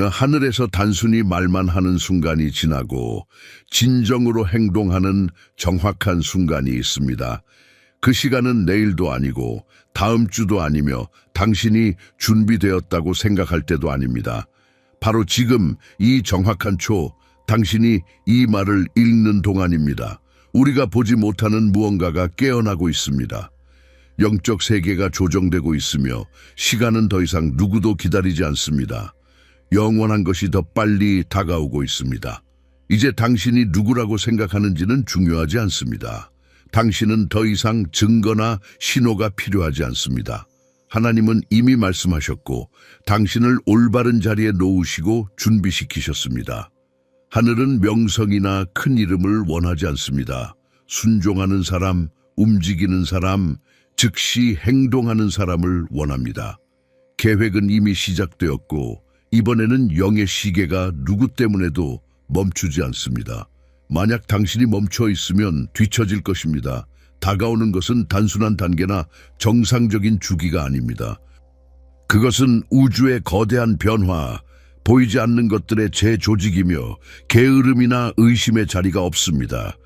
하늘에서 단순히 말만 하는 순간이 지나고 진정으로 행동하는 정확한 순간이 있습니다. 그 시간은 내일도 아니고 다음 주도 아니며 당신이 준비되었다고 생각할 때도 아닙니다. 바로 지금 이 정확한 초, 당신이 이 말을 읽는 동안입니다. 우리가 보지 못하는 무언가가 깨어나고 있습니다. 영적 세계가 조정되고 있으며 시간은 더 이상 누구도 기다리지 않습니다. 영원한 것이 더 빨리 다가오고 있습니다. 이제 당신이 누구라고 생각하는지는 중요하지 않습니다. 당신은 더 이상 증거나 신호가 필요하지 않습니다. 하나님은 이미 말씀하셨고 당신을 올바른 자리에 놓으시고 준비시키셨습니다. 하늘은 명성이나 큰 이름을 원하지 않습니다. 순종하는 사람, 움직이는 사람, 즉시 행동하는 사람을 원합니다. 계획은 이미 시작되었고 이번에는 영의 시계가 누구 때문에도 멈추지 않습니다. 만약 당신이 멈춰 있으면 뒤처질 것입니다. 다가오는 것은 단순한 단계나 정상적인 주기가 아닙니다. 그것은 우주의 거대한 변화, 보이지 않는 것들의 재조직이며 게으름이나 의심의 자리가 없습니다.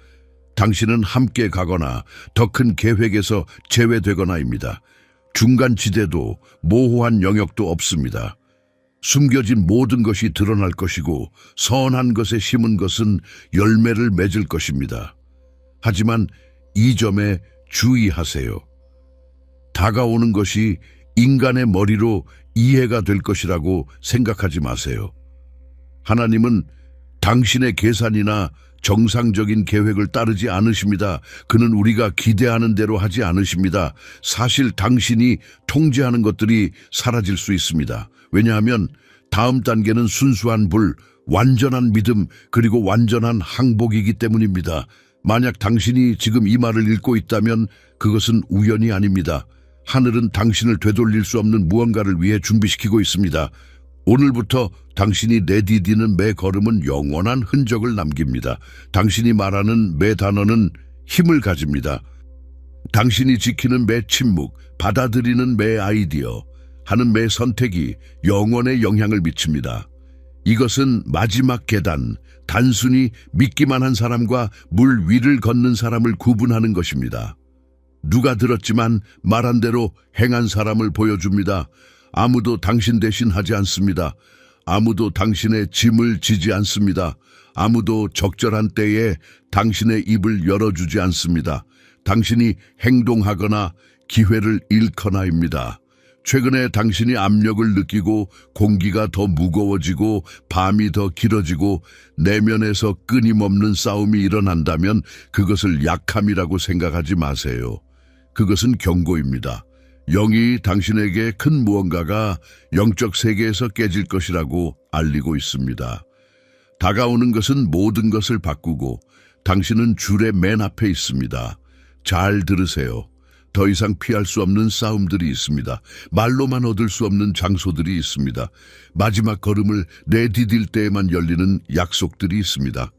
당신은 함께 가거나 더 큰 계획에서 제외되거나입니다. 중간 지대도 모호한 영역도 없습니다. 숨겨진 모든 것이 드러날 것이고 선한 것에 심은 것은 열매를 맺을 것입니다. 하지만 이 점에 주의하세요. 다가오는 것이 인간의 머리로 이해가 될 것이라고 생각하지 마세요. 하나님은 당신의 계산이나 정상적인 계획을 따르지 않으십니다. 그는 우리가 기대하는 대로 하지 않으십니다. 사실 당신이 통제하는 것들이 사라질 수 있습니다. 왜냐하면 다음 단계는 순수한 불, 완전한 믿음, 그리고 완전한 항복이기 때문입니다. 만약 당신이 지금 이 말을 읽고 있다면 그것은 우연이 아닙니다. 하늘은 당신을 되돌릴 수 없는 무언가를 위해 준비시키고 있습니다. 오늘부터 당신이 내디디는 매 걸음은 영원한 흔적을 남깁니다. 당신이 말하는 매 단어는 힘을 가집니다. 당신이 지키는 매 침묵, 받아들이는 매 아이디어, 하는 매 선택이 영원의 영향을 미칩니다. 이것은 마지막 계단, 단순히 믿기만 한 사람과 물 위를 걷는 사람을 구분하는 것입니다. 누가 들었지만 말한 대로 행한 사람을 보여줍니다. 아무도 당신 대신 하지 않습니다. 아무도 당신의 짐을 지지 않습니다. 아무도 적절한 때에 당신의 입을 열어주지 않습니다. 당신이 행동하거나 기회를 잃거나입니다. 최근에 당신이 압력을 느끼고 공기가 더 무거워지고 밤이 더 길어지고 내면에서 끊임없는 싸움이 일어난다면 그것을 약함이라고 생각하지 마세요. 그것은 경고입니다. 영이 당신에게 큰 무언가가 영적 세계에서 깨질 것이라고 알리고 있습니다. 다가오는 것은 모든 것을 바꾸고 당신은 줄의 맨 앞에 있습니다. 잘 들으세요. 더 이상 피할 수 없는 싸움들이 있습니다. 말로만 얻을 수 없는 장소들이 있습니다. 마지막 걸음을 내디딜 때에만 열리는 약속들이 있습니다.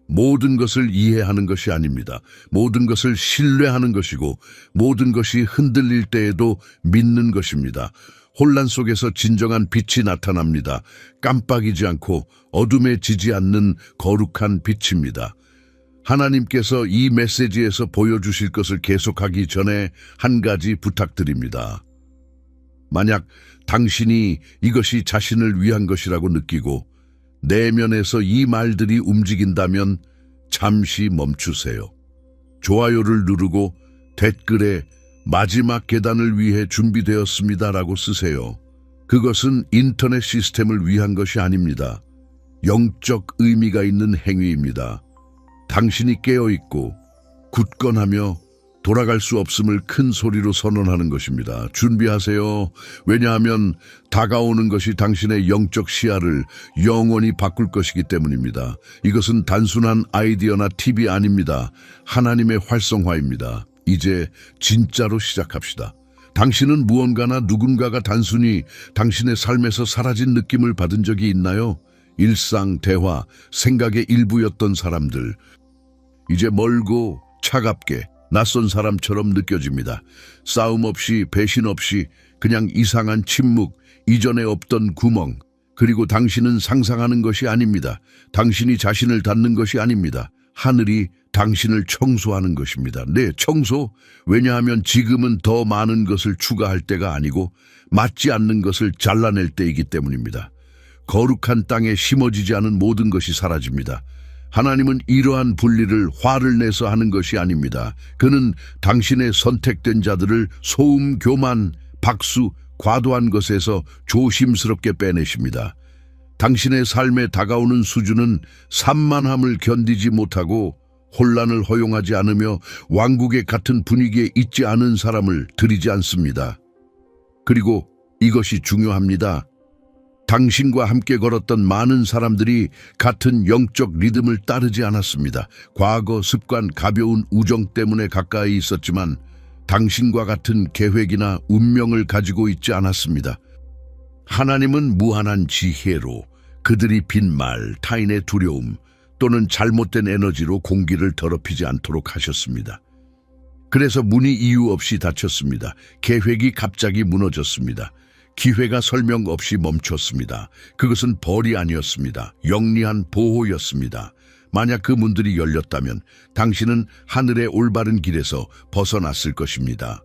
모든 것을 이해하는 것이 아닙니다. 모든 것을 신뢰하는 것이고 모든 것이 흔들릴 때에도 믿는 것입니다. 혼란 속에서 진정한 빛이 나타납니다. 깜빡이지 않고 어둠에 지지 않는 거룩한 빛입니다. 하나님께서 이 메시지에서 보여주실 것을 계속하기 전에 한 가지 부탁드립니다. 만약 당신이 이것이 자신을 위한 것이라고 느끼고 내면에서 이 말들이 움직인다면 잠시 멈추세요. 좋아요를 누르고 댓글에 마지막 계단을 위해 준비되었습니다라고 쓰세요. 그것은 인터넷 시스템을 위한 것이 아닙니다. 영적 의미가 있는 행위입니다. 당신이 깨어있고 굳건하며 돌아갈 수 없음을 큰 소리로 선언하는 것입니다. 준비하세요. 왜냐하면 다가오는 것이 당신의 영적 시야를 영원히 바꿀 것이기 때문입니다. 이것은 단순한 아이디어나 팁이 아닙니다. 하나님의 활성화입니다. 이제 진짜로 시작합시다. 당신은 무언가나 누군가가 단순히 당신의 삶에서 사라진 느낌을 받은 적이 있나요? 일상, 대화, 생각의 일부였던 사람들. 이제 멀고 차갑게 낯선 사람처럼 느껴집니다. 싸움 없이 배신 없이 그냥 이상한 침묵, 이전에 없던 구멍. 그리고 당신은 상상하는 것이 아닙니다. 당신이 자신을 닫는 것이 아닙니다. 하늘이 당신을 청소하는 것입니다. 네, 청소. 왜냐하면 지금은 더 많은 것을 추가할 때가 아니고 맞지 않는 것을 잘라낼 때이기 때문입니다. 거룩한 땅에 심어지지 않은 모든 것이 사라집니다. 하나님은 이러한 분리를 화를 내서 하는 것이 아닙니다. 그는 당신의 선택된 자들을 소음, 교만, 박수, 과도한 것에서 조심스럽게 빼내십니다. 당신의 삶에 다가오는 수준은 산만함을 견디지 못하고 혼란을 허용하지 않으며 왕국의 같은 분위기에 있지 않은 사람을 들이지 않습니다. 그리고 이것이 중요합니다. 당신과 함께 걸었던 많은 사람들이 같은 영적 리듬을 따르지 않았습니다. 과거, 습관, 가벼운 우정 때문에 가까이 있었지만 당신과 같은 계획이나 운명을 가지고 있지 않았습니다. 하나님은 무한한 지혜로 그들이 빈말, 타인의 두려움 또는 잘못된 에너지로 공기를 더럽히지 않도록 하셨습니다. 그래서 문이 이유 없이 닫혔습니다. 계획이 갑자기 무너졌습니다. 기회가 설명 없이 멈췄습니다. 그것은 벌이 아니었습니다. 영리한 보호였습니다. 만약 그 문들이 열렸다면 당신은 하늘의 올바른 길에서 벗어났을 것입니다.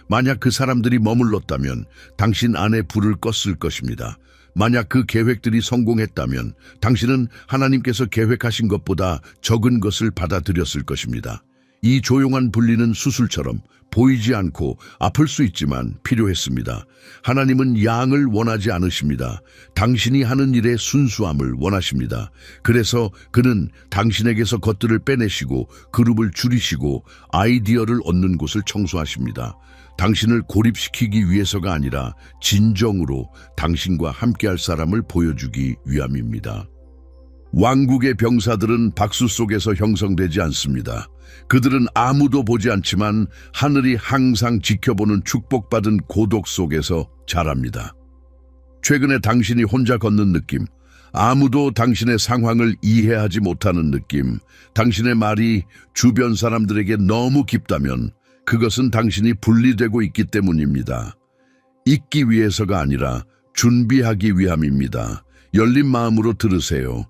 만약 그 사람들이 머물렀다면 당신 안에 불을 껐을 것입니다. 만약 그 계획들이 성공했다면 당신은 하나님께서 계획하신 것보다 적은 것을 받아들였을 것입니다. 이 조용한 분리는 수술처럼 보이지 않고 아플 수 있지만 필요했습니다. 하나님은 양을 원하지 않으십니다. 당신이 하는 일의 순수함을 원하십니다. 그래서 그는 당신에게서 것들을 빼내시고 그룹을 줄이시고 아이디어를 얻는 곳을 청소하십니다. 당신을 고립시키기 위해서가 아니라 진정으로 당신과 함께할 사람을 보여주기 위함입니다. 왕국의 병사들은 박수 속에서 형성되지 않습니다. 그들은 아무도 보지 않지만 하늘이 항상 지켜보는 축복받은 고독 속에서 자랍니다. 최근에 당신이 혼자 걷는 느낌, 아무도 당신의 상황을 이해하지 못하는 느낌, 당신의 말이 주변 사람들에게 너무 깊다면 그것은 당신이 분리되고 있기 때문입니다. 잊기 위해서가 아니라 준비하기 위함입니다. 열린 마음으로 들으세요.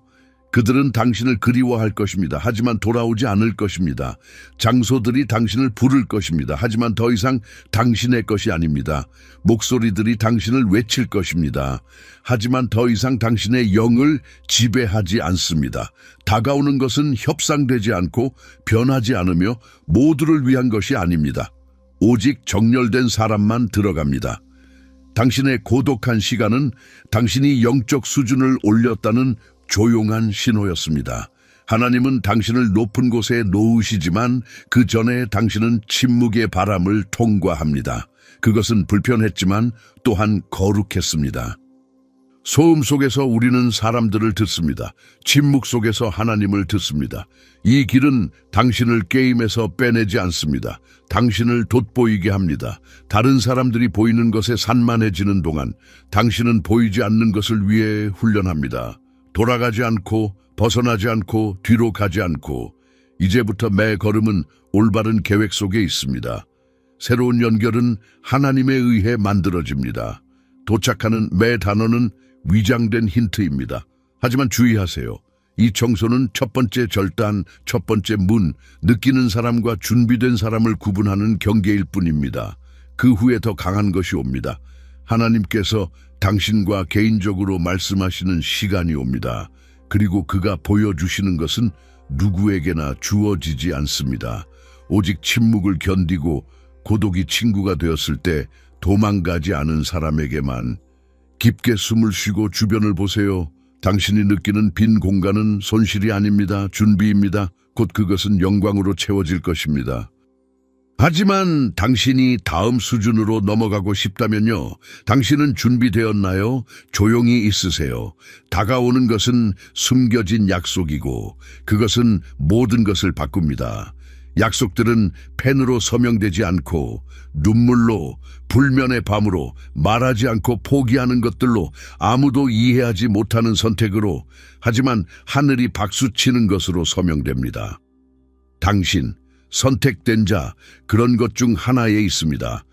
그들은 당신을 그리워할 것입니다. 하지만 돌아오지 않을 것입니다. 장소들이 당신을 부를 것입니다. 하지만 더 이상 당신의 것이 아닙니다. 목소리들이 당신을 외칠 것입니다. 하지만 더 이상 당신의 영을 지배하지 않습니다. 다가오는 것은 협상되지 않고 변하지 않으며 모두를 위한 것이 아닙니다. 오직 정렬된 사람만 들어갑니다. 당신의 고독한 시간은 당신이 영적 수준을 올렸다는 조용한 신호였습니다. 하나님은 당신을 높은 곳에 놓으시지만 그 전에 당신은 침묵의 바람을 통과합니다. 그것은 불편했지만 또한 거룩했습니다. 소음 속에서 우리는 사람들을 듣습니다. 침묵 속에서 하나님을 듣습니다. 이 길은 당신을 게임에서 빼내지 않습니다. 당신을 돋보이게 합니다. 다른 사람들이 보이는 것에 산만해지는 동안 당신은 보이지 않는 것을 위해 훈련합니다. 돌아가지 않고 벗어나지 않고 뒤로 가지 않고 이제부터 매 걸음은 올바른 계획 속에 있습니다. 새로운 연결은 하나님에 의해 만들어집니다. 도착하는 매 단어는 위장된 힌트입니다. 하지만 주의하세요. 이 청소는 첫 번째 절단, 첫 번째 문, 느끼는 사람과 준비된 사람을 구분하는 경계일 뿐입니다. 그 후에 더 강한 것이 옵니다. 하나님께서 당신과 개인적으로 말씀하시는 시간이 옵니다. 그리고 그가 보여주시는 것은 누구에게나 주어지지 않습니다. 오직 침묵을 견디고 고독이 친구가 되었을 때 도망가지 않은 사람에게만. 깊게 숨을 쉬고 주변을 보세요. 당신이 느끼는 빈 공간은 손실이 아닙니다. 준비입니다. 곧 그것은 영광으로 채워질 것입니다. 하지만 당신이 다음 수준으로 넘어가고 싶다면요. 당신은 준비되었나요? 조용히 있으세요. 다가오는 것은 숨겨진 약속이고 그것은 모든 것을 바꿉니다. 약속들은 펜으로 서명되지 않고 눈물로, 불면의 밤으로, 말하지 않고 포기하는 것들로, 아무도 이해하지 못하는 선택으로, 하지만 하늘이 박수치는 것으로 서명됩니다. 당신, 선택된 자, 그런 것 중 하나에 있습니다.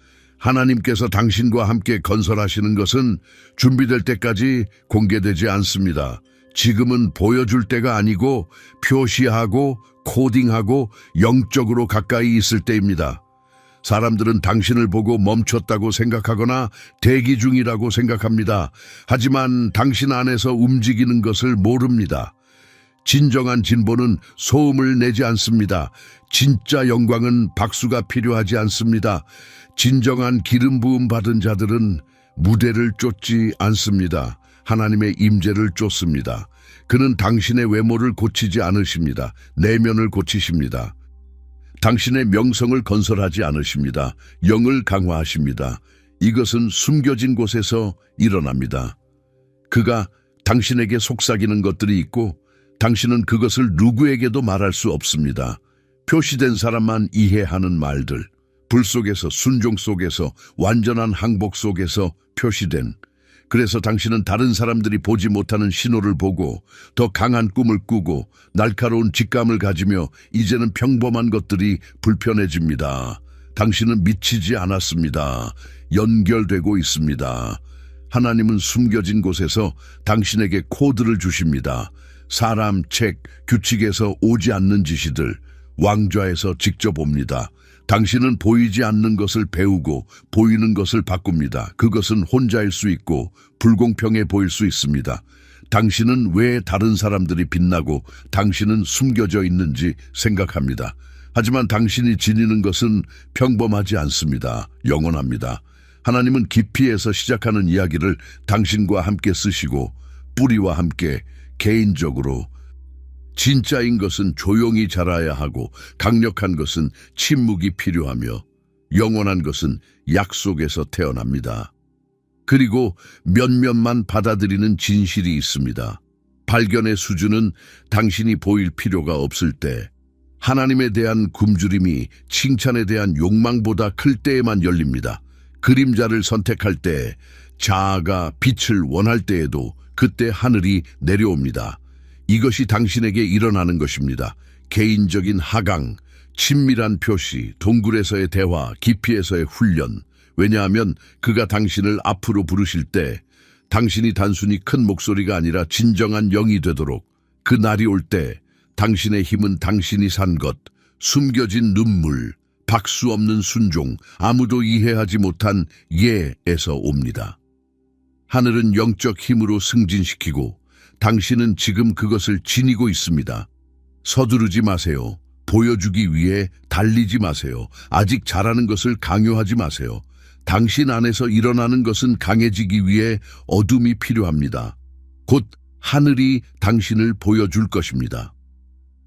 하나님께서 당신과 함께 건설하시는 것은 준비될 때까지 공개되지 않습니다. 지금은 보여줄 때가 아니고 표시하고 코딩하고 영적으로 가까이 있을 때입니다. 사람들은 당신을 보고 멈췄다고 생각하거나 대기 중이라고 생각합니다. 하지만 당신 안에서 움직이는 것을 모릅니다. 진정한 진보는 소음을 내지 않습니다. 진짜 영광은 박수가 필요하지 않습니다. 진정한 기름 부음 받은 자들은 무대를 쫓지 않습니다. 하나님의 임재를 쫓습니다. 그는 당신의 외모를 고치지 않으십니다. 내면을 고치십니다. 당신의 명성을 건설하지 않으십니다. 영을 강화하십니다. 이것은 숨겨진 곳에서 일어납니다. 그가 당신에게 속삭이는 것들이 있고 당신은 그것을 누구에게도 말할 수 없습니다. 표시된 사람만 이해하는 말들, 불 속에서, 순종 속에서, 완전한 항복 속에서 표시된. 그래서 당신은 다른 사람들이 보지 못하는 신호를 보고 더 강한 꿈을 꾸고 날카로운 직감을 가지며 이제는 평범한 것들이 불편해집니다. 당신은 미치지 않았습니다. 연결되고 있습니다. 하나님은 숨겨진 곳에서 당신에게 코드를 주십니다. 사람, 책, 규칙에서 오지 않는 지시들, 왕좌에서 직접 옵니다. 당신은 보이지 않는 것을 배우고 보이는 것을 바꿉니다. 그것은 혼자일 수 있고 불공평해 보일 수 있습니다. 당신은 왜 다른 사람들이 빛나고 당신은 숨겨져 있는지 생각합니다. 하지만 당신이 지니는 것은 평범하지 않습니다. 영원합니다. 하나님은 깊이에서 시작하는 이야기를 당신과 함께 쓰시고 뿌리와 함께 개인적으로 진짜인 것은 조용히 자라야 하고 강력한 것은 침묵이 필요하며 영원한 것은 약속에서 태어납니다. 그리고 몇몇만 받아들이는 진실이 있습니다. 발견의 수준은 당신이 보일 필요가 없을 때, 하나님에 대한 굶주림이 칭찬에 대한 욕망보다 클 때에만 열립니다. 그림자를 선택할 때, 자아가 빛을 원할 때에도 그때 하늘이 내려옵니다. 이것이 당신에게 일어나는 것입니다. 개인적인 하강, 친밀한 표시, 동굴에서의 대화, 깊이에서의 훈련. 왜냐하면 그가 당신을 앞으로 부르실 때 당신이 단순히 큰 목소리가 아니라 진정한 영이 되도록, 그 날이 올 때 당신의 힘은 당신이 산 것, 숨겨진 눈물, 박수 없는 순종, 아무도 이해하지 못한 예에서 옵니다. 하늘은 영적 힘으로 승진시키고 당신은 지금 그것을 지니고 있습니다. 서두르지 마세요. 보여주기 위해 달리지 마세요. 아직 잘하는 것을 강요하지 마세요. 당신 안에서 일어나는 것은 강해지기 위해 어둠이 필요합니다. 곧 하늘이 당신을 보여줄 것입니다.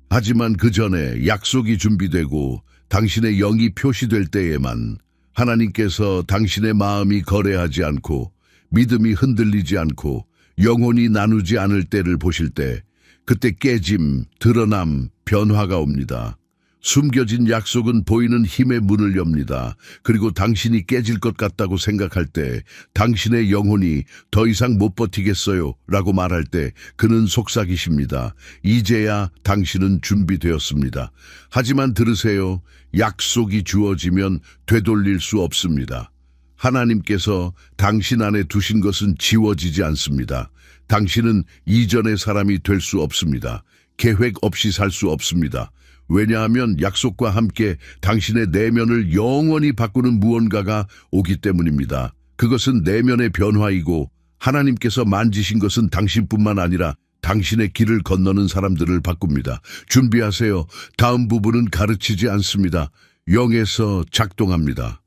하지만 그 전에 약속이 준비되고 당신의 영이 표시될 때에만 하나님께서 당신의 마음이 거래하지 않고 믿음이 흔들리지 않고 영혼이 나누지 않을 때를 보실 때, 그때 깨짐, 드러남, 변화가 옵니다. 숨겨진 약속은 보이는 힘의 문을 엽니다. 그리고 당신이 깨질 것 같다고 생각할 때, 당신의 영혼이 더 이상 못 버티겠어요 라고 말할 때 그는 속삭이십니다. 이제야 당신은 준비되었습니다. 하지만 들으세요. 약속이 주어지면 되돌릴 수 없습니다. 하나님께서 당신 안에 두신 것은 지워지지 않습니다. 당신은 이전의 사람이 될 수 없습니다. 계획 없이 살 수 없습니다. 왜냐하면 약속과 함께 당신의 내면을 영원히 바꾸는 무언가가 오기 때문입니다. 그것은 내면의 변화이고 하나님께서 만지신 것은 당신뿐만 아니라 당신의 길을 건너는 사람들을 바꿉니다. 준비하세요. 다음 부분은 가르치지 않습니다. 영에서 작동합니다.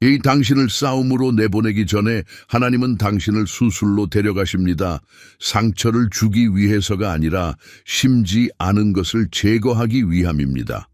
이 당신을 싸움으로 내보내기 전에 하나님은 당신을 수술로 데려가십니다. 상처를 주기 위해서가 아니라 심지 않은 것을 제거하기 위함입니다.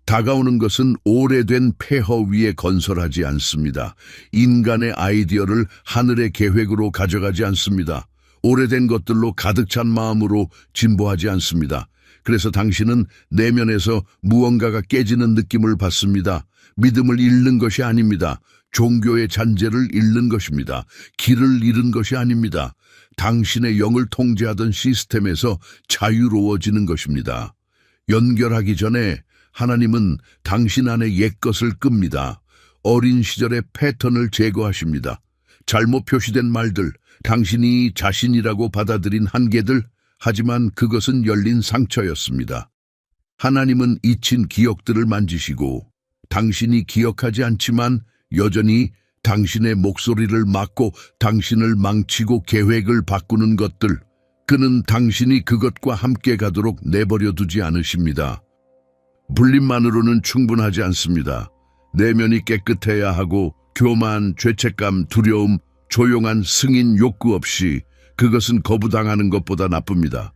다가오는 것은 오래된 폐허 위에 건설하지 않습니다. 인간의 아이디어를 하늘의 계획으로 가져가지 않습니다. 오래된 것들로 가득 찬 마음으로 진보하지 않습니다. 그래서 당신은 내면에서 무언가가 깨지는 느낌을 받습니다. 믿음을 잃는 것이 아닙니다. 종교의 잔재를 잃는 것입니다. 길을 잃은 것이 아닙니다. 당신의 영을 통제하던 시스템에서 자유로워지는 것입니다. 연결하기 전에 하나님은 당신 안에 옛것을 끕니다. 어린 시절의 패턴을 제거하십니다. 잘못 표시된 말들, 당신이 자신이라고 받아들인 한계들, 하지만 그것은 열린 상처였습니다. 하나님은 잊힌 기억들을 만지시고 당신이 기억하지 않지만 여전히 당신의 목소리를 막고 당신을 망치고 계획을 바꾸는 것들, 그는 당신이 그것과 함께 가도록 내버려 두지 않으십니다. 불림만으로는 충분하지 않습니다. 내면이 깨끗해야 하고 교만, 죄책감, 두려움, 조용한 승인 욕구 없이 그것은 거부당하는 것보다 나쁩니다.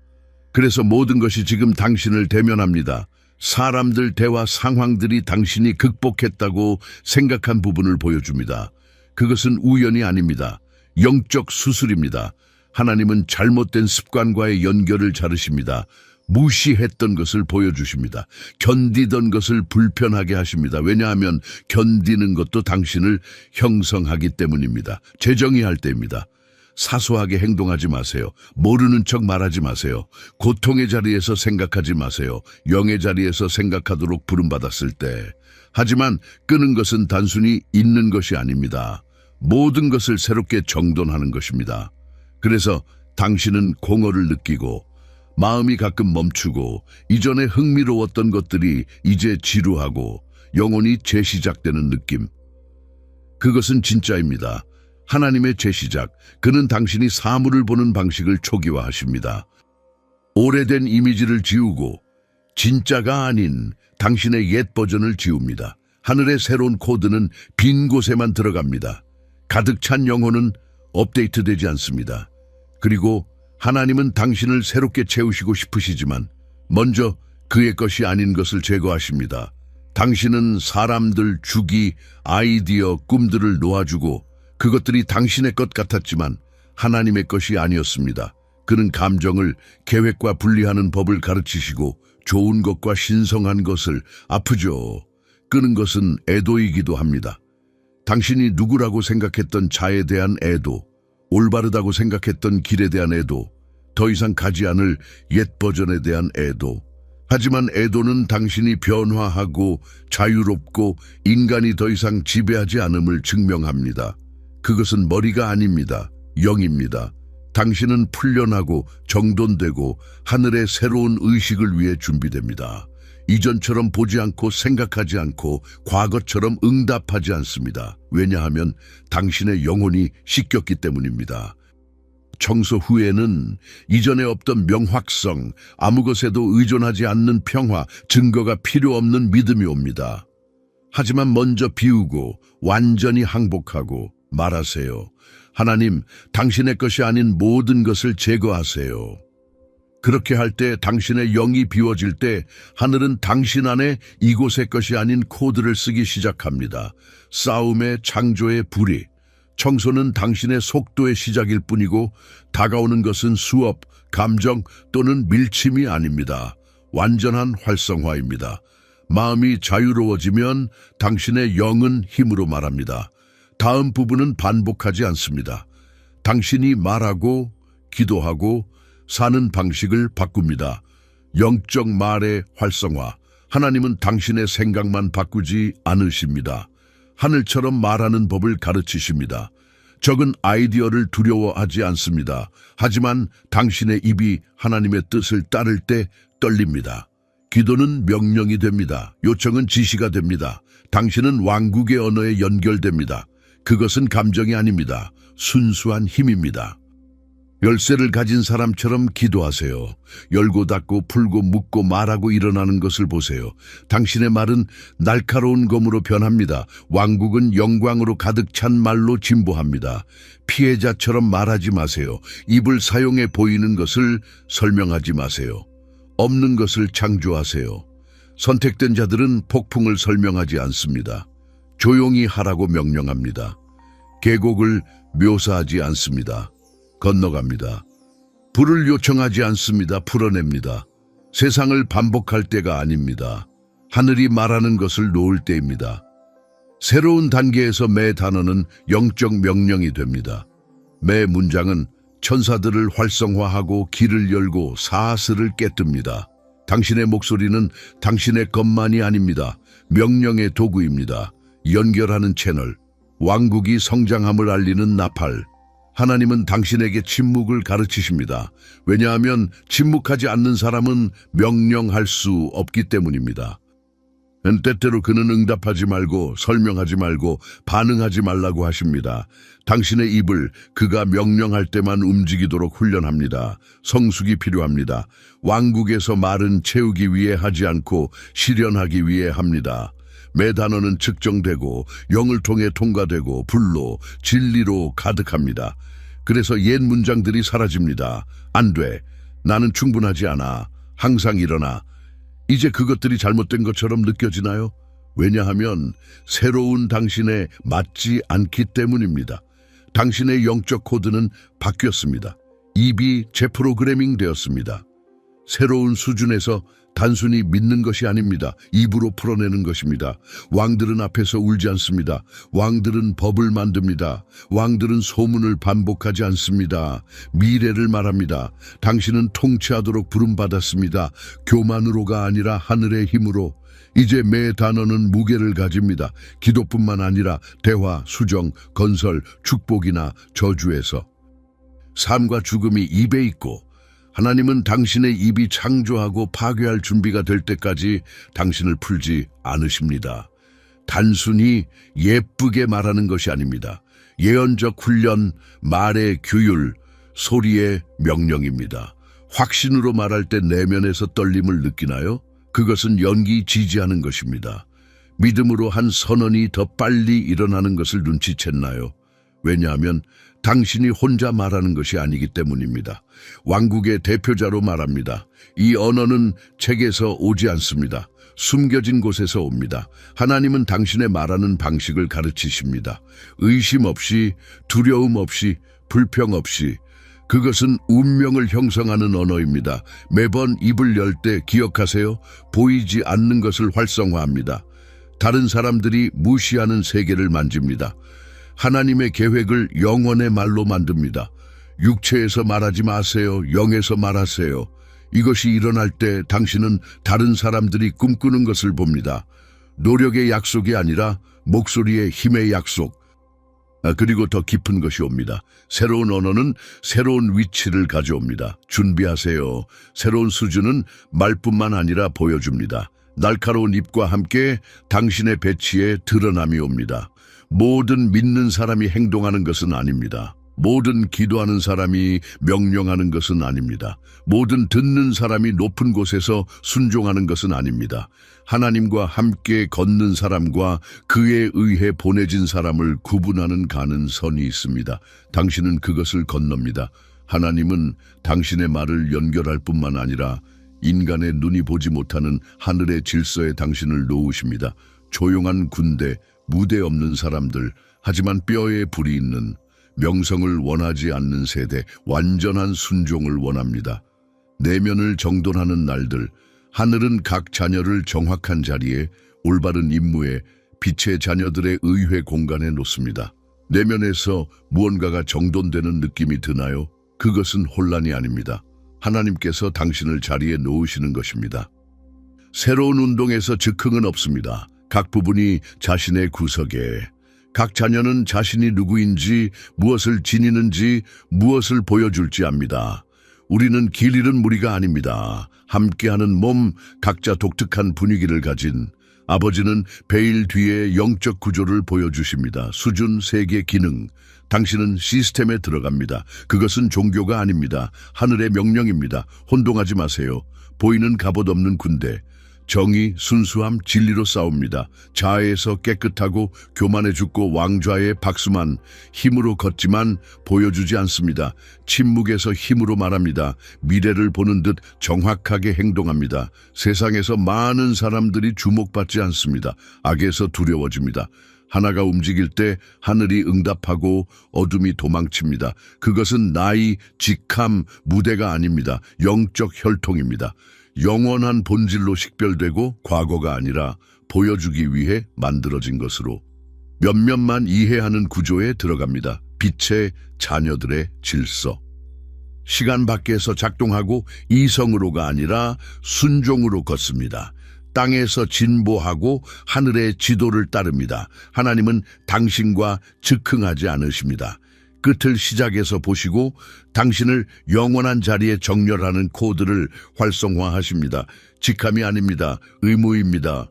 그래서 모든 것이 지금 당신을 대면합니다. 사람들, 대화, 상황들이 당신이 극복했다고 생각한 부분을 보여줍니다. 그것은 우연이 아닙니다. 영적 수술입니다. 하나님은 잘못된 습관과의 연결을 자르십니다. 무시했던 것을 보여주십니다. 견디던 것을 불편하게 하십니다. 왜냐하면 견디는 것도 당신을 형성하기 때문입니다. 재정의할 때입니다. 사소하게 행동하지 마세요. 모르는 척 말하지 마세요. 고통의 자리에서 생각하지 마세요. 영의 자리에서 생각하도록 부름받았을 때. 하지만 끄는 것은 단순히 잊는 것이 아닙니다. 모든 것을 새롭게 정돈하는 것입니다. 그래서 당신은 공허를 느끼고 마음이 가끔 멈추고 이전에 흥미로웠던 것들이 이제 지루하고 영혼이 재시작되는 느낌. 그것은 진짜입니다. 하나님의 재시작, 그는 당신이 사물을 보는 방식을 초기화하십니다. 오래된 이미지를 지우고 진짜가 아닌 당신의 옛 버전을 지웁니다. 하늘의 새로운 코드는 빈 곳에만 들어갑니다. 가득 찬 영혼은 업데이트되지 않습니다. 그리고 하나님은 당신을 새롭게 채우시고 싶으시지만 먼저 그의 것이 아닌 것을 제거하십니다. 당신은 사람들, 주기, 아이디어, 꿈들을 놓아주고 그것들이 당신의 것 같았지만 하나님의 것이 아니었습니다. 그는 감정을 계획과 분리하는 법을 가르치시고 좋은 것과 신성한 것을, 아프죠. 끄는 것은 애도이기도 합니다. 당신이 누구라고 생각했던 자에 대한 애도, 올바르다고 생각했던 길에 대한 애도, 더 이상 가지 않을 옛 버전에 대한 애도. 하지만 애도는 당신이 변화하고 자유롭고 인간이 더 이상 지배하지 않음을 증명합니다. 그것은 머리가 아닙니다. 영입니다. 당신은 풀려나고 정돈되고 하늘의 새로운 의식을 위해 준비됩니다. 이전처럼 보지 않고 생각하지 않고 과거처럼 응답하지 않습니다. 왜냐하면 당신의 영혼이 씻겼기 때문입니다. 청소 후에는 이전에 없던 명확성, 아무 것에도 의존하지 않는 평화, 증거가 필요 없는 믿음이 옵니다. 하지만 먼저 비우고 완전히 항복하고 말하세요. 하나님, 당신의 것이 아닌 모든 것을 제거하세요. 그렇게 할 때 당신의 영이 비워질 때 하늘은 당신 안에 이곳의 것이 아닌 코드를 쓰기 시작합니다. 싸움의 창조의 불이, 청소는 당신의 속도의 시작일 뿐이고 다가오는 것은 수업, 감정 또는 밀침이 아닙니다. 완전한 활성화입니다. 마음이 자유로워지면 당신의 영은 힘으로 말합니다. 다음 부분은 반복하지 않습니다. 당신이 말하고 기도하고 사는 방식을 바꿉니다. 영적 말의 활성화. 하나님은 당신의 생각만 바꾸지 않으십니다. 하늘처럼 말하는 법을 가르치십니다. 적은 아이디어를 두려워하지 않습니다. 하지만 당신의 입이 하나님의 뜻을 따를 때 떨립니다. 기도는 명령이 됩니다. 요청은 지시가 됩니다. 당신은 왕국의 언어에 연결됩니다. 그것은 감정이 아닙니다. 순수한 힘입니다. 열쇠를 가진 사람처럼 기도하세요. 열고 닫고 풀고 묶고 말하고 일어나는 것을 보세요. 당신의 말은 날카로운 검으로 변합니다. 왕국은 영광으로 가득 찬 말로 진보합니다. 피해자처럼 말하지 마세요. 입을 사용해 보이는 것을 설명하지 마세요. 없는 것을 창조하세요. 선택된 자들은 폭풍을 설명하지 않습니다. 조용히 하라고 명령합니다. 계곡을 묘사하지 않습니다. 건너갑니다. 불을 요청하지 않습니다. 풀어냅니다. 세상을 반복할 때가 아닙니다. 하늘이 말하는 것을 놓을 때입니다. 새로운 단계에서 매 단어는 영적 명령이 됩니다. 매 문장은 천사들을 활성화하고 길을 열고 사슬을 깨뜨립니다. 당신의 목소리는 당신의 것만이 아닙니다. 명령의 도구입니다. 연결하는 채널, 왕국이 성장함을 알리는 나팔. 하나님은 당신에게 침묵을 가르치십니다. 왜냐하면 침묵하지 않는 사람은 명령할 수 없기 때문입니다. 때때로 그는 응답하지 말고 설명하지 말고 반응하지 말라고 하십니다. 당신의 입을 그가 명령할 때만 움직이도록 훈련합니다. 성숙이 필요합니다. 왕국에서 말은 채우기 위해 하지 않고 실현하기 위해 합니다. 매 단어는 측정되고 영을 통해 통과되고 불로 진리로 가득합니다. 그래서 옛 문장들이 사라집니다. 안 돼. 나는 충분하지 않아. 항상 일어나. 이제 그것들이 잘못된 것처럼 느껴지나요? 왜냐하면 새로운 당신에 맞지 않기 때문입니다. 당신의 영적 코드는 바뀌었습니다. 입이 재프로그래밍 되었습니다. 새로운 수준에서 단순히 믿는 것이 아닙니다. 입으로 풀어내는 것입니다. 왕들은 앞에서 울지 않습니다. 왕들은 법을 만듭니다. 왕들은 소문을 반복하지 않습니다. 미래를 말합니다. 당신은 통치하도록 부름받았습니다. 교만으로가 아니라 하늘의 힘으로. 이제 매 단어는 무게를 가집니다. 기도뿐만 아니라 대화, 수정, 건설, 축복이나 저주에서. 삶과 죽음이 입에 있고 하나님은 당신의 입이 창조하고 파괴할 준비가 될 때까지 당신을 풀지 않으십니다. 단순히 예쁘게 말하는 것이 아닙니다. 예언적 훈련, 말의 규율, 소리의 명령입니다. 확신으로 말할 때 내면에서 떨림을 느끼나요? 그것은 연기 지지하는 것입니다. 믿음으로 한 선언이 더 빨리 일어나는 것을 눈치챘나요? 왜냐하면 당신이 혼자 말하는 것이 아니기 때문입니다. 왕국의 대표자로 말합니다. 이 언어는 책에서 오지 않습니다. 숨겨진 곳에서 옵니다. 하나님은 당신의 말하는 방식을 가르치십니다. 의심 없이, 두려움 없이, 불평 없이. 그것은 운명을 형성하는 언어입니다. 매번 입을 열 때 기억하세요. 보이지 않는 것을 활성화합니다. 다른 사람들이 무시하는 세계를 만집니다. 하나님의 계획을 영혼의 말로 만듭니다. 육체에서 말하지 마세요. 영에서 말하세요. 이것이 일어날 때 당신은 다른 사람들이 꿈꾸는 것을 봅니다. 노력의 약속이 아니라 목소리의 힘의 약속. 그리고 더 깊은 것이 옵니다. 새로운 언어는 새로운 위치를 가져옵니다. 준비하세요. 새로운 수준은 말뿐만 아니라 보여줍니다. 날카로운 입과 함께 당신의 배치에 드러남이 옵니다. 모든 믿는 사람이 행동하는 것은 아닙니다. 모든 기도하는 사람이 명령하는 것은 아닙니다. 모든 듣는 사람이 높은 곳에서 순종하는 것은 아닙니다. 하나님과 함께 걷는 사람과 그에 의해 보내진 사람을 구분하는 가는 선이 있습니다. 당신은 그것을 건넙니다. 하나님은 당신의 말을 연결할 뿐만 아니라 인간의 눈이 보지 못하는 하늘의 질서에 당신을 놓으십니다. 조용한 군대, 무대 없는 사람들, 하지만 뼈에 불이 있는, 명성을 원하지 않는 세대, 완전한 순종을 원합니다. 내면을 정돈하는 날들, 하늘은 각 자녀를 정확한 자리에, 올바른 임무에, 빛의 자녀들의 의회 공간에 놓습니다. 내면에서 무언가가 정돈되는 느낌이 드나요? 그것은 혼란이 아닙니다. 하나님께서 당신을 자리에 놓으시는 것입니다. 새로운 운동에서 즉흥은 없습니다. 각 부분이 자신의 구석에, 각 자녀는 자신이 누구인지, 무엇을 지니는지, 무엇을 보여줄지 압니다. 우리는 길 잃은 무리가 아닙니다. 함께하는 몸, 각자 독특한 분위기를 가진. 아버지는 베일 뒤에 영적 구조를 보여주십니다. 수준, 세계, 기능. 당신은 시스템에 들어갑니다. 그것은 종교가 아닙니다. 하늘의 명령입니다. 혼동하지 마세요. 보이는 갑옷 없는 군대. 정의, 순수함, 진리로 싸웁니다. 자아에서 깨끗하고 교만해 죽고 왕좌의 박수만. 힘으로 걷지만 보여주지 않습니다. 침묵에서 힘으로 말합니다. 미래를 보는 듯 정확하게 행동합니다. 세상에서 많은 사람들이 주목받지 않습니다. 악에서 두려워집니다. 하나가 움직일 때 하늘이 응답하고 어둠이 도망칩니다. 그것은 나이, 직함, 무대가 아닙니다. 영적 혈통입니다. 영원한 본질로 식별되고 과거가 아니라 보여주기 위해 만들어진 것으로 몇몇만 이해하는 구조에 들어갑니다. 빛의 자녀들의 질서. 시간 밖에서 작동하고 이성으로가 아니라 순종으로 걷습니다. 땅에서 진보하고 하늘의 지도를 따릅니다. 하나님은 당신과 즉흥하지 않으십니다. 끝을 시작에서 보시고 당신을 영원한 자리에 정렬하는 코드를 활성화하십니다. 직함이 아닙니다. 의무입니다.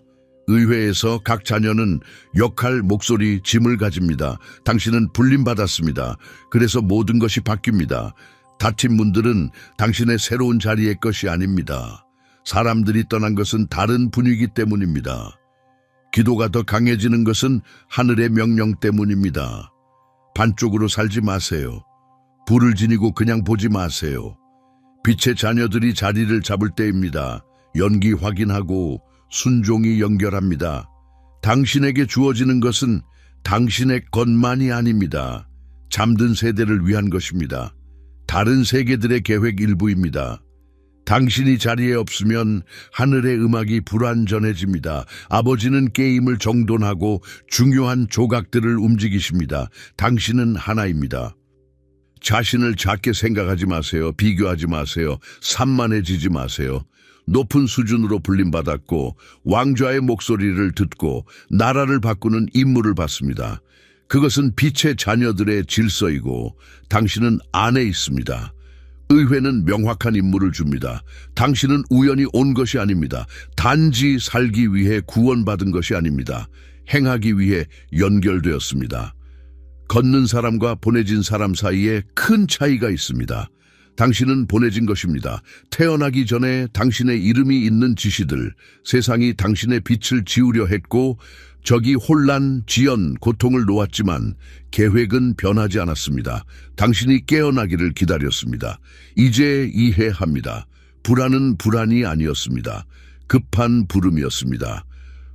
의회에서 각 자녀는 역할, 목소리, 짐을 가집니다. 당신은 불림받았습니다. 그래서 모든 것이 바뀝니다. 다친 분들은 당신의 새로운 자리의 것이 아닙니다. 사람들이 떠난 것은 다른 분위기 때문입니다. 기도가 더 강해지는 것은 하늘의 명령 때문입니다. 반쪽으로 살지 마세요. 불을 지니고 그냥 보지 마세요. 빛의 자녀들이 자리를 잡을 때입니다. 연기 확인하고 순종이 연결합니다. 당신에게 주어지는 것은 당신의 것만이 아닙니다. 잠든 세대를 위한 것입니다. 다른 세계들의 계획 일부입니다. 당신이 자리에 없으면 하늘의 음악이 불완전해집니다. 아버지는 게임을 정돈하고 중요한 조각들을 움직이십니다. 당신은 하나입니다. 자신을 작게 생각하지 마세요. 비교하지 마세요. 산만해지지 마세요. 높은 수준으로 불림받았고 왕좌의 목소리를 듣고 나라를 바꾸는 임무를 받습니다. 그것은 빛의 자녀들의 질서이고 당신은 안에 있습니다. 의회는 명확한 임무를 줍니다. 당신은 우연히 온 것이 아닙니다. 단지 살기 위해 구원받은 것이 아닙니다. 행하기 위해 연결되었습니다. 걷는 사람과 보내진 사람 사이에 큰 차이가 있습니다. 당신은 보내진 것입니다. 태어나기 전에 당신의 이름이 있는 지시들, 세상이 당신의 빛을 지우려 했고 적이 혼란, 지연, 고통을 놓았지만 계획은 변하지 않았습니다. 당신이 깨어나기를 기다렸습니다. 이제 이해합니다. 불안은 불안이 아니었습니다. 급한 부름이었습니다.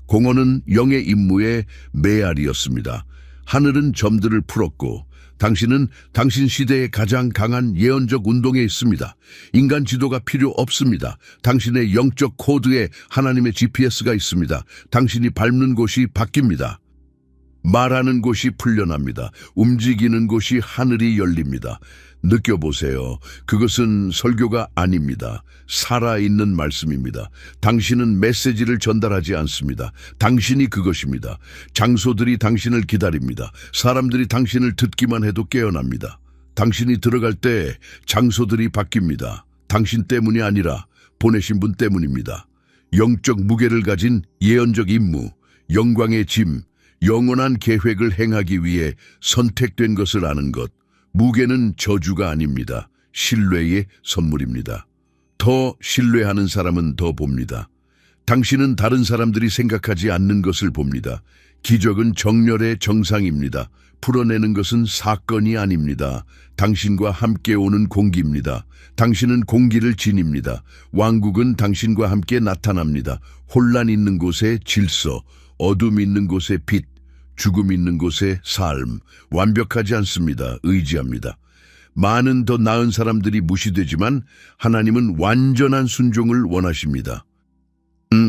공허는 영의 임무의 메아리였습니다. 하늘은 점들을 풀었고 당신은 당신 시대의 가장 강한 예언적 운동에 있습니다. 인간 지도가 필요 없습니다. 당신의 영적 코드에 하나님의 GPS가 있습니다. 당신이 밟는 곳이 바뀝니다. 말하는 곳이 풀려납니다. 움직이는 곳이 하늘이 열립니다. 느껴보세요. 그것은 설교가 아닙니다. 살아있는 말씀입니다. 당신은 메시지를 전달하지 않습니다. 당신이 그것입니다. 장소들이 당신을 기다립니다. 사람들이 당신을 듣기만 해도 깨어납니다. 당신이 들어갈 때 장소들이 바뀝니다. 당신 때문이 아니라 보내신 분 때문입니다. 영적 무게를 가진 예언적 임무, 영광의 짐, 영원한 계획을 행하기 위해 선택된 것을 아는 것. 무게는 저주가 아닙니다. 신뢰의 선물입니다. 더 신뢰하는 사람은 더 봅니다. 당신은 다른 사람들이 생각하지 않는 것을 봅니다. 기적은 정렬의 정상입니다. 풀어내는 것은 사건이 아닙니다. 당신과 함께 오는 공기입니다. 당신은 공기를 지닙니다. 왕국은 당신과 함께 나타납니다. 혼란 있는 곳에 질서, 어둠 있는 곳에 빛, 죽음 있는 곳에 삶. 완벽하지 않습니다. 의지합니다. 많은 더 나은 사람들이 무시되지만 하나님은 완전한 순종을 원하십니다.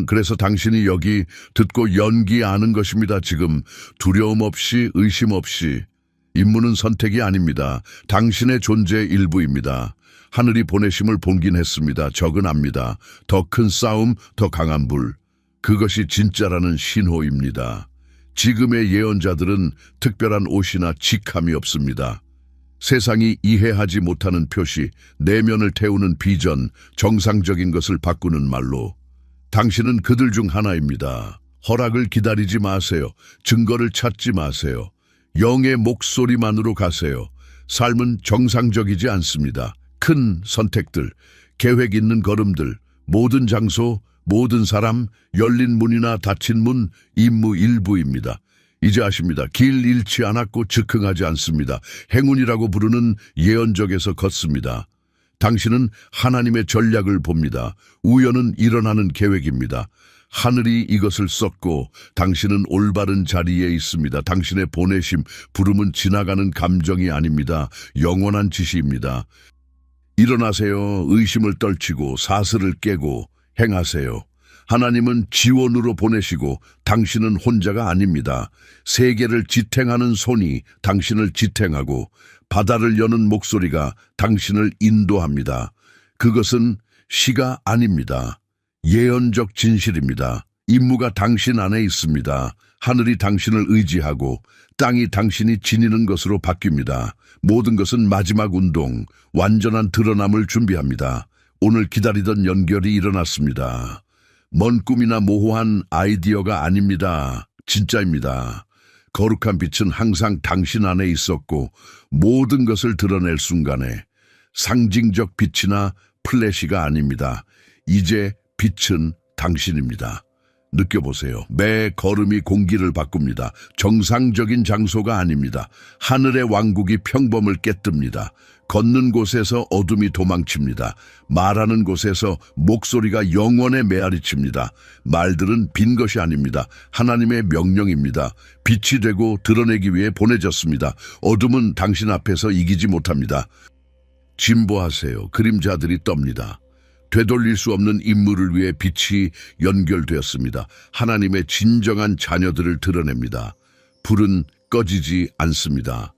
그래서 당신이 여기 듣고 연기하는 것입니다. 지금 두려움 없이 의심 없이. 임무는 선택이 아닙니다. 당신의 존재의 일부입니다. 하늘이 보내심을 본긴 했습니다. 적은 압니다. 더 큰 싸움, 더 강한 불. 그것이 진짜라는 신호입니다. 지금의 예언자들은 특별한 옷이나 직함이 없습니다. 세상이 이해하지 못하는 표시, 내면을 태우는 비전, 정상적인 것을 바꾸는 말로. 당신은 그들 중 하나입니다. 허락을 기다리지 마세요. 증거를 찾지 마세요. 영의 목소리만으로 가세요. 삶은 정상적이지 않습니다. 큰 선택들, 계획 있는 걸음들, 모든 장소, 모든 사람, 열린 문이나 닫힌 문, 임무 일부입니다. 이제 아십니다. 길 잃지 않았고 즉흥하지 않습니다. 행운이라고 부르는 예언적에서 걷습니다. 당신은 하나님의 전략을 봅니다. 우연은 일어나는 계획입니다. 하늘이 이것을 썼고 당신은 올바른 자리에 있습니다. 당신의 보내심, 부름은 지나가는 감정이 아닙니다. 영원한 지시입니다. 일어나세요. 의심을 떨치고 사슬을 깨고 행하세요. 하나님은 지원으로 보내시고 당신은 혼자가 아닙니다. 세계를 지탱하는 손이 당신을 지탱하고 바다를 여는 목소리가 당신을 인도합니다. 그것은 시가 아닙니다. 예언적 진실입니다. 임무가 당신 안에 있습니다. 하늘이 당신을 의지하고 땅이 당신이 지니는 것으로 바뀝니다. 모든 것은 마지막 운동, 완전한 드러남을 준비합니다. 오늘 기다리던 연결이 일어났습니다. 먼 꿈이나 모호한 아이디어가 아닙니다. 진짜입니다. 거룩한 빛은 항상 당신 안에 있었고 모든 것을 드러낼 순간에 상징적 빛이나 플래시가 아닙니다. 이제 빛은 당신입니다. 느껴보세요. 매 걸음이 공기를 바꿉니다. 정상적인 장소가 아닙니다. 하늘의 왕국이 평범을 깨뜨립니다. 걷는 곳에서 어둠이 도망칩니다. 말하는 곳에서 목소리가 영원에 메아리칩니다. 말들은 빈 것이 아닙니다. 하나님의 명령입니다. 빛이 되고 드러내기 위해 보내졌습니다. 어둠은 당신 앞에서 이기지 못합니다. 진보하세요. 그림자들이 떱니다. 되돌릴 수 없는 임무를 위해 빛이 연결되었습니다. 하나님의 진정한 자녀들을 드러냅니다. 불은 꺼지지 않습니다.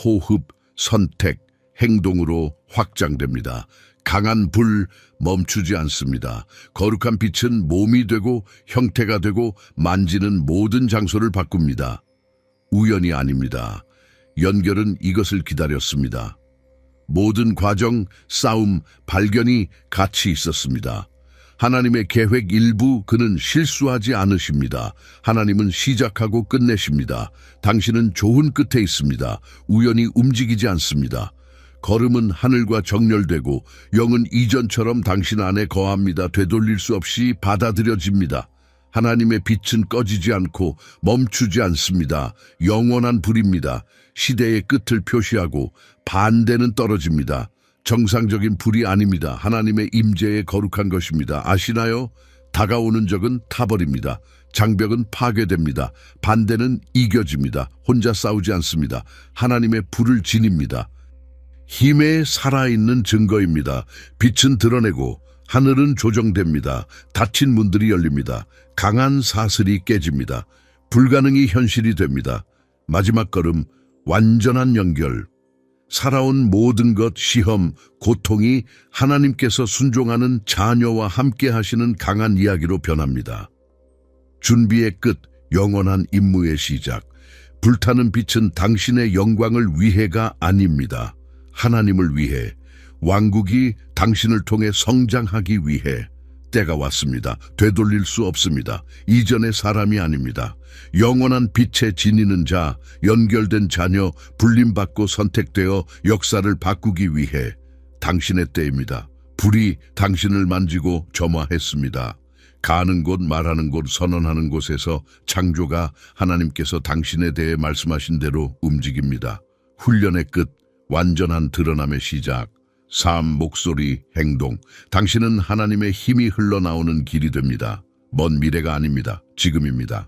호흡, 선택, 행동으로 확장됩니다. 강한 불 멈추지 않습니다. 거룩한 빛은 몸이 되고 형태가 되고 만지는 모든 장소를 바꿉니다. 우연이 아닙니다. 연결은 이것을 기다렸습니다. 모든 과정, 싸움, 발견이 같이 있었습니다. 하나님의 계획 일부 그는 실수하지 않으십니다. 하나님은 시작하고 끝내십니다. 당신은 좋은 끝에 있습니다. 우연히 움직이지 않습니다. 걸음은 하늘과 정렬되고 영은 이전처럼 당신 안에 거합니다. 되돌릴 수 없이 받아들여집니다. 하나님의 빛은 꺼지지 않고 멈추지 않습니다. 영원한 불입니다. 시대의 끝을 표시하고 반대는 떨어집니다. 정상적인 불이 아닙니다. 하나님의 임재에 거룩한 것입니다. 아시나요? 다가오는 적은 타버립니다. 장벽은 파괴됩니다. 반대는 이겨집니다. 혼자 싸우지 않습니다. 하나님의 불을 지닙니다. 힘에 살아있는 증거입니다. 빛은 드러내고 하늘은 조정됩니다. 닫힌 문들이 열립니다. 강한 사슬이 깨집니다. 불가능이 현실이 됩니다. 마지막 걸음, 완전한 연결. 살아온 모든 것, 시험, 고통이 하나님께서 순종하는 자녀와 함께 하시는 강한 이야기로 변합니다. 준비의 끝, 영원한 임무의 시작. 불타는 빛은 당신의 영광을 위해가 아닙니다. 하나님을 위해, 왕국이 당신을 통해 성장하기 위해. 때가 왔습니다. 되돌릴 수 없습니다. 이전의 사람이 아닙니다. 영원한 빛에 지니는 자, 연결된 자녀, 불림받고 선택되어 역사를 바꾸기 위해 당신의 때입니다. 불이 당신을 만지고 점화했습니다. 가는 곳, 말하는 곳, 선언하는 곳에서 창조가 하나님께서 당신에 대해 말씀하신 대로 움직입니다. 훈련의 끝, 완전한 드러남의 시작. 삶, 목소리, 행동. 당신은 하나님의 힘이 흘러나오는 길이 됩니다. 먼 미래가 아닙니다. 지금입니다.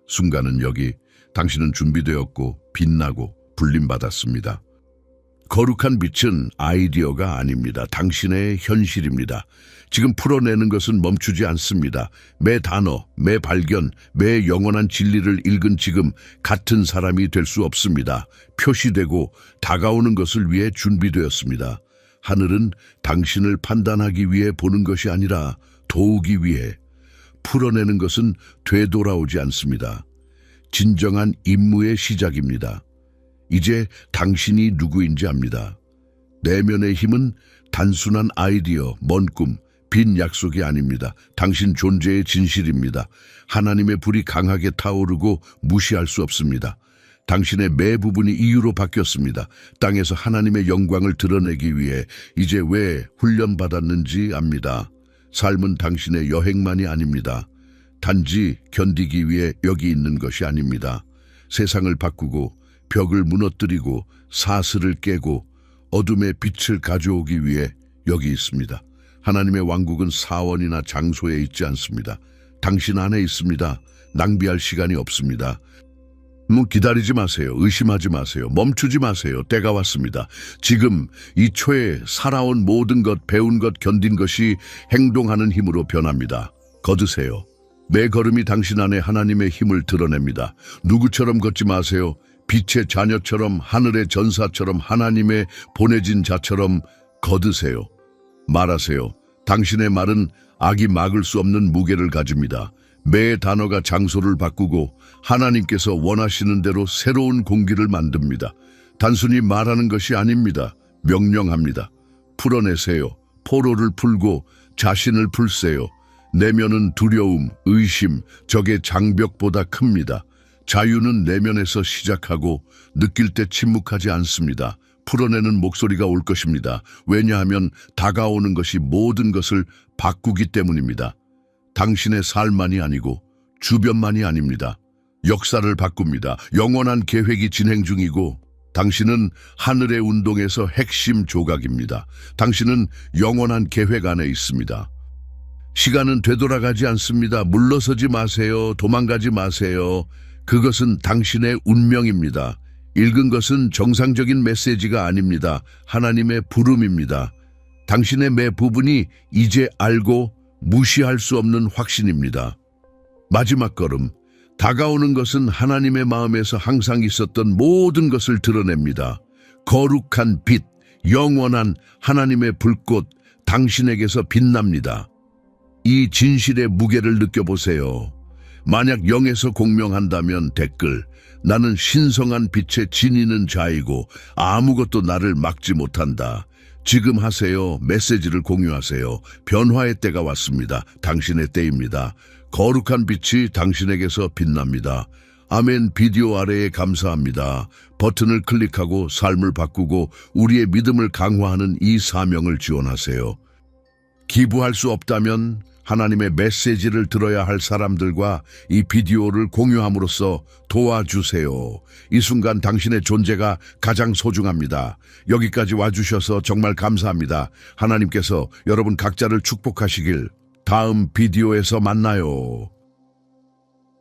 순간은 여기. 당신은 준비되었고 빛나고 불림받았습니다. 거룩한 빛은 아이디어가 아닙니다. 당신의 현실입니다. 지금 풀어내는 것은 멈추지 않습니다. 매 단어, 매 발견, 매 영원한 진리를 읽은 지금 같은 사람이 될 수 없습니다. 표시되고 다가오는 것을 위해 준비되었습니다. 하늘은 당신을 판단하기 위해 보는 것이 아니라 도우기 위해. 풀어내는 것은 되돌아오지 않습니다. 진정한 임무의 시작입니다. 이제 당신이 누구인지 압니다. 내면의 힘은 단순한 아이디어, 먼 꿈, 빈 약속이 아닙니다. 당신 존재의 진실입니다. 하나님의 불이 강하게 타오르고 무시할 수 없습니다. 당신의 매 부분이 이유로 바뀌었습니다. 땅에서 하나님의 영광을 드러내기 위해 이제 왜 훈련받았는지 압니다. 삶은 당신의 여행만이 아닙니다. 단지 견디기 위해 여기 있는 것이 아닙니다. 세상을 바꾸고 벽을 무너뜨리고 사슬을 깨고 어둠의 빛을 가져오기 위해 여기 있습니다. 하나님의 왕국은 사원이나 장소에 있지 않습니다. 당신 안에 있습니다. 낭비할 시간이 없습니다. 기다리지 마세요. 의심하지 마세요. 멈추지 마세요. 때가 왔습니다. 지금 이 초에 살아온 모든 것, 배운 것, 견딘 것이 행동하는 힘으로 변합니다. 거두세요. 매 걸음이 당신 안에 하나님의 힘을 드러냅니다. 누구처럼 걷지 마세요. 빛의 자녀처럼, 하늘의 전사처럼, 하나님의 보내진 자처럼 거두세요. 말하세요. 당신의 말은 악이 막을 수 없는 무게를 가집니다. 매 단어가 장소를 바꾸고 하나님께서 원하시는 대로 새로운 공기를 만듭니다. 단순히 말하는 것이 아닙니다. 명령합니다. 풀어내세요. 포로를 풀고 자신을 풀세요. 내면은 두려움, 의심, 적의 장벽보다 큽니다. 자유는 내면에서 시작하고 느낄 때 침묵하지 않습니다. 풀어내는 목소리가 올 것입니다. 왜냐하면 다가오는 것이 모든 것을 바꾸기 때문입니다. 당신의 삶만이 아니고 주변만이 아닙니다. 역사를 바꿉니다. 영원한 계획이 진행 중이고 당신은 하늘의 운동에서 핵심 조각입니다. 당신은 영원한 계획 안에 있습니다. 시간은 되돌아가지 않습니다. 물러서지 마세요. 도망가지 마세요. 그것은 당신의 운명입니다. 읽은 것은 정상적인 메시지가 아닙니다. 하나님의 부름입니다. 당신의 매 부분이 이제 알고 무시할 수 없는 확신입니다. 마지막 걸음. 다가오는 것은 하나님의 마음에서 항상 있었던 모든 것을 드러냅니다. 거룩한 빛, 영원한 하나님의 불꽃, 당신에게서 빛납니다. 이 진실의 무게를 느껴보세요. 만약 영에서 공명한다면 댓글, 나는 신성한 빛에 지니는 자이고 아무것도 나를 막지 못한다. 지금 하세요. 메시지를 공유하세요. 변화의 때가 왔습니다. 당신의 때입니다. 거룩한 빛이 당신에게서 빛납니다. 아멘. 비디오 아래에 감사합니다. 버튼을 클릭하고 삶을 바꾸고 우리의 믿음을 강화하는 이 사명을 지원하세요. 기부할 수 없다면 하나님의 메시지를 들어야 할 사람들과 이 비디오를 공유함으로써 도와주세요. 이 순간 당신의 존재가 가장 소중합니다. 여기까지 와주셔서 정말 감사합니다. 하나님께서 여러분 각자를 축복하시길. 다음 비디오에서 만나요.